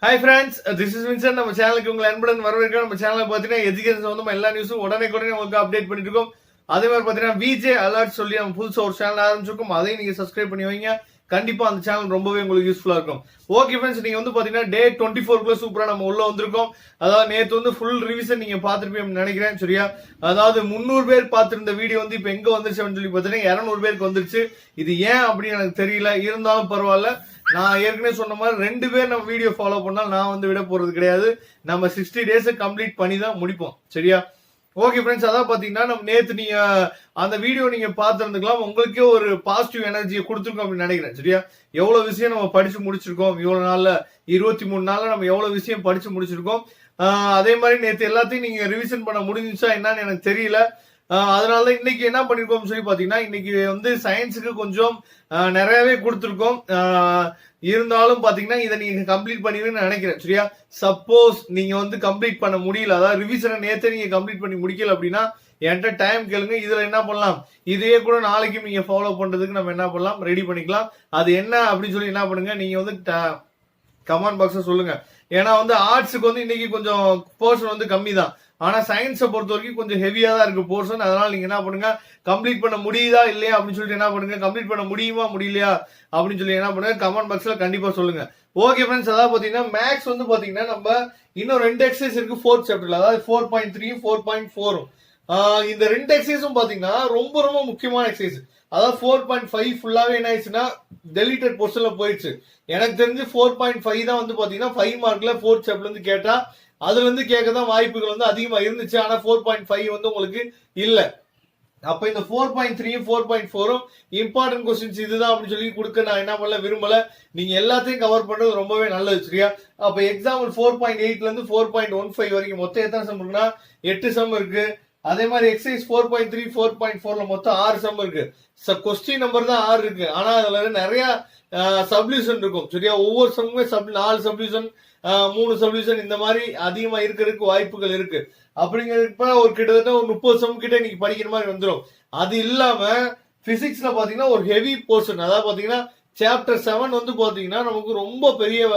Hi friends, this is Vinson. நம்ம சேனலுக்கு உங்களை அன்புடன் வரவேற்கிறோம். நம்ம சேனல்ல பார்த்தீங்கன்னா எஜுகேஷன் சம்பந்தமா எல்லா நியூஸும் உடனே உங்களுக்கு அப்டேட் பண்ணிட்டு இருக்கோம். அதே மாதிரி பார்த்தீங்கன்னா விஜே அலர்ட் சொல்லி நம்ம புதுசாக ஒரு சேனல் ஆரம்பிச்சிருக்கோம். அதையும் நீங்க சப்ஸ்கிரைப் பண்ணி வைங்க. கண்டிப்பா அந்த சேனல் ரொம்பவே உங்களுக்கு யூஸ்ஃபுல்லா இருக்கும். ஓகே ஃப்ரெண்ட்ஸ், நீங்க வந்து பாத்தீங்கன்னா டே 24 சூப்பரா நம்ம உள்ள வந்திருக்கோம். அதாவது நேத்து வந்து ஃபுல் ரிவிஷன் நீங்க பாத்துருப்பீங்கன்னு நினைக்கிறேன். சரியா? அதாவது 300 பேர் பார்த்திருந்த வீடியோ வந்து இப்ப எங்க வந்துருச்சு அப்படின்னு சொல்லி பாத்தீங்கன்னா 200 பேருக்கு வந்துருச்சு. இது ஏன் அப்படின்னு எனக்கு தெரியல, இருந்தாலும் பரவாயில்ல. நான் ஏற்கனவே சொன்ன மாதிரி 2 பேர் நம்ம வீடியோ ஃபாலோ பண்ணால் நான் வந்து விட போறது கிடையாது. நம்ம 60 டேஸ் கம்ப்ளீட் பண்ணி தான் முடிப்போம். சரியா? ஓகே ஃப்ரெண்ட்ஸ், அதான் பாத்தீங்கன்னா நம்ம நேத்து நீங்க அந்த வீடியோ நீங்க பார்த்திருந்துக்கலாம். உங்களுக்கே ஒரு பாசிட்டிவ் எனர்ஜியை கொடுத்துருக்கோம் அப்படின்னு நினைக்கிறேன். சரியா? எவ்வளவு விஷயம் நம்ம படிச்சு முடிச்சிருக்கோம் இவ்வளவு நாள்ல, 23 நாள்ல நம்ம எவ்வளவு விஷயம் படிச்சு முடிச்சிருக்கோம். அதே மாதிரி நேத்து எல்லாத்தையும் நீங்க ரிவிஷன் பண்ண முடிஞ்சுச்சா என்னன்னு எனக்கு தெரியல. அதனால இன்னைக்கு என்ன பண்ணிருக்கோம் சொல்லி பாத்தீங்கன்னா, இன்னைக்கு வந்து சயின்ஸுக்கு கொஞ்சம் நிறையவே கொடுத்துருக்கோம். இருந்தாலும் பாத்தீங்கன்னா இதை நீங்க கம்ப்ளீட் பண்ணிருன்னு நினைக்கிறேன். சரியா? சப்போஸ் நீங்க வந்து கம்ப்ளீட் பண்ண முடியல, அதாவது ரிவிஷனை நேத்தே நீங்க கம்ப்ளீட் பண்ணி முடிக்கல அப்படின்னா என்கிட்ட டைம் கேளுங்க. இதுல என்ன பண்ணலாம், இதையே கூட நாளைக்கு நீங்க ஃபாலோ பண்றதுக்கு நம்ம என்ன பண்ணலாம், ரெடி பண்ணிக்கலாம். அது என்ன அப்படின்னு சொல்லி என்ன பண்ணுங்க, நீங்க வந்து கமெண்ட் பாக்ஸ்ல சொல்லுங்க. ஏன்னா வந்து ஆர்ட்ஸுக்கு வந்து இன்னைக்கு கொஞ்சம் போர்ஷன் வந்து கம்மி தான். ஆனா சயின்ஸை பொறுத்த வரைக்கும் கொஞ்சம் ஹெவியா தான் இருக்கு போர்ஷன். அதனால நீங்க என்ன பண்ணுங்க, கம்ப்ளீட் பண்ண முடியுதா இல்லையா அப்படின்னு சொல்லிட்டு என்ன பண்ணுங்க, கம்ப்ளீட் பண்ண முடியுமா முடியலையா அப்படின்னு சொல்லி என்ன பண்ணுங்க, கமெண்ட் பாக்ஸ்ல கண்டிப்பா சொல்லுங்க. ஓகே ஃப்ரெண்ட்ஸ், அதாவது பாத்தீங்கன்னா மேக்ஸ் வந்து பாத்தீங்கன்னா நம்ம இன்னும் 2 எக்ஸசைஸ் இருக்கு 4th சாப்டர்ல, அதாவது 4.3 4.4. இந்த 2 எக்ஸசைஸும் பாத்தீங்கன்னா ரொம்ப ரொம்ப முக்கியமான எக்ஸசைஸ். அதாவது 4.5 ஃபுல்லாவே என்ன ஆயிடுச்சுன்னா டெலிட்டட் போர்ஷன்ல போயிடுச்சு. எனக்கு தெரிஞ்சு 4.5 தான் வந்து பாத்தீங்கன்னா 5 மார்க்ல 4th சாப்டர்ல இருந்து கேட்டா அதுல இருந்து கேட்கதான் வாய்ப்புகள் வந்து அதிகமா இருந்துச்சு. ஆனா 4.5 வந்து உங்களுக்கு இல்ல. அப்ப இந்த 4.3 4.4 இம்பார்ட்டன்ட் கொஸ்டின்ஸ் இதுதான் அப்படின்னு சொல்லி கொடுக்க நான் என்ன பண்ணல, விரும்பல. நீங்க எல்லாத்தையும் கவர் பண்றது ரொம்பவே நல்லது. சரியா? அப்ப எக்ஸாம்பிள் 4.8ல இருந்து 4.15 வரைக்கும் மொத்தம் எத்தனை சம் இருக்குன்னா 8 சம் இருக்கு. அதே மாதிரி எக்ஸசைஸ் 4.3 4.4ல மொத்தம் 6 சம் இருக்கு. கொஸ்டின் நம்பர் தான் 6 இருக்கு. ஆனா அதுல நிறைய சப்டிவிஷன் இருக்கும். சரியா? ஒவ்வொரு சம்முமே 4 சப்டிவிஷன் 3 சப்டிவிஷன் இந்த மாதிரி அதிகமா இருக்கிறதுக்கு வாய்ப்புகள் இருக்கு. அப்படிங்கிறப்ப ஒரு கிட்டத்தட்ட ஒரு 30 சம் கிட்ட நீங்க படிக்கிற மாதிரி வந்துடும். அது இல்லாம பிசிக்ஸ்ல பாத்தீங்கன்னா ஒரு ஹெவி போர்ஷன், அதாவது பாத்தீங்கன்னா சாப்டர் 7 வந்து பாத்தீங்கன்னா நமக்கு ரொம்ப பெரிய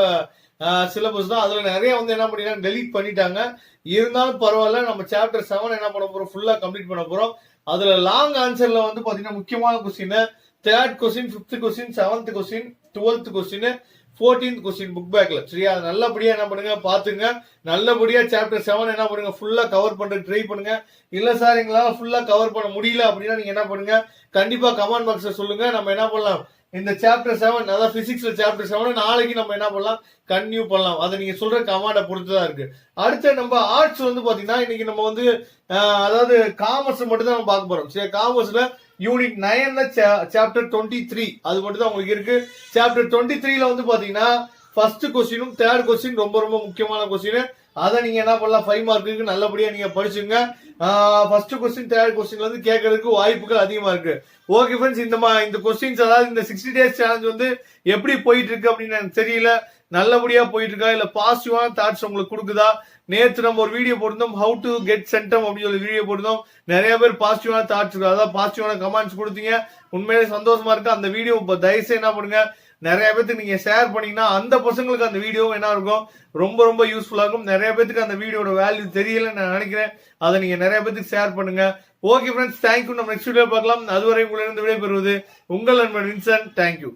சிலபஸ் தான். அதுல நிறைய வந்து என்ன பண்ணிட்டாங்க, டெலீட் பண்ணிட்டாங்க. இருந்தாலும் பரவாயில்ல, நம்ம சாப்டர் 7 என்ன பண்ண போறோம், ஃபுல்லா கம்ப்ளீட் பண்ண போறோம். அதுல லாங் ஆன்சர்ல வந்து பாத்தீங்கன்னா முக்கியமான question 3rd question 5th question 7th question 12th question 14th question book பேக்ல. சரியா? அது நல்லபடியா என்ன பண்ணுங்க, பாத்துங்க. நல்லபடியா சாப்டர் 7 என்ன பண்ணுங்க, ஃபுல்லா கவர் பண்றதுக்கு ட்ரை பண்ணுங்க. இல்ல சார் எங்களால ஃபுல்லா கவர் பண்ண முடியல அப்படின்னா நீங்க என்ன பண்ணுங்க, கண்டிப்பா கமெண்ட் பாக்ஸ்ல சொல்லுங்க. நம்ம என்ன பண்ணலாம், இந்த சாப்டர் 7 அதாவது பிசிக்ஸ்ல சாப்டர் 7 நாளைக்கு நம்ம என்ன பண்ணலாம், கன்டினியூ பண்ணலாம். அதை நீங்க சொல்ற கமாண்ட பொறுத்துதான் இருக்கு. அடுத்து நம்ம ஆர்ட்ஸ் வந்து பாத்தீங்கன்னா இன்னைக்கு நம்ம வந்து அதாவது காமர்ஸ் மட்டும் தான் நம்ம பார்க்க போறோம். சரி? காமர்ஸ்ல யூனிட் 9ல சாப்டர் 23 அது மட்டும் தான் உங்களுக்கு இருக்கு. சாப்டர் 23ல வந்து பாத்தீங்கன்னா ஃபர்ஸ்ட் கொஸ்டினும் 3rd கொஸ்டின் ரொம்ப ரொம்ப முக்கியமான கொஸ்டின். அதை நீங்க என்ன பண்ணலாம், 5 மார்க்குக்கு நல்லபடியா நீங்க படிச்சுங்க. ஃபர்ஸ்ட் கொஸ்டின் 3rd கொஸ்டின்ல இருந்து கேட்கறதுக்கு வாய்ப்புகள் அதிகமா இருக்கு. ஓகே ஃப்ரெண்ட்ஸ், இந்த கொஸ்டின்ஸ் அதாவது இந்த 60 டேஸ் சேலஞ்ச் வந்து எப்படி போயிட்டு இருக்கு அப்படின்னு எனக்கு தெரியல. நல்லபடியா போயிட்டு இருக்கா இல்ல பாசிட்டிவான தாட்ஸ் உங்களுக்கு கொடுக்குதா? நேற்று நம்ம ஒரு வீடியோ போட்டிருந்தோம், ஹவு டு கெட் சென்டம் அப்படின்னு சொல்லி வீடியோ போட்டிருந்தோம். நிறைய பேர் பாசிட்டிவான தாட்ஸ் இருக்கு, அதாவது பாசிட்டிவான கமெண்ட்ஸ் கொடுத்தீங்க. உண்மையிலே சந்தோஷமா இருக்கு. அந்த வீடியோ தயவுசெய்து என்ன பண்ணுங்க, நிறைய பேருக்கு நீங்க ஷேர் பண்ணீங்கன்னா அந்த பசங்களுக்கு அந்த வீடியோ என்ன இருக்கும், ரொம்ப ரொம்ப யூஸ்ஃபுல்லா இருக்கும். நிறைய பேருக்கு அந்த வீடியோட வேல்யூ தெரியல நான் நினைக்கிறேன். அதை நீங்க நிறைய பேருக்கு ஷேர் பண்ணுங்க. Okay friends, thank you. நம்ம நெக்ஸ்ட் வீடியோ பார்க்கலாம். அதுவரை உங்களிடம் விடைபெறுவது உங்கள் நண்பன் வின்சன். தேங்க்யூ.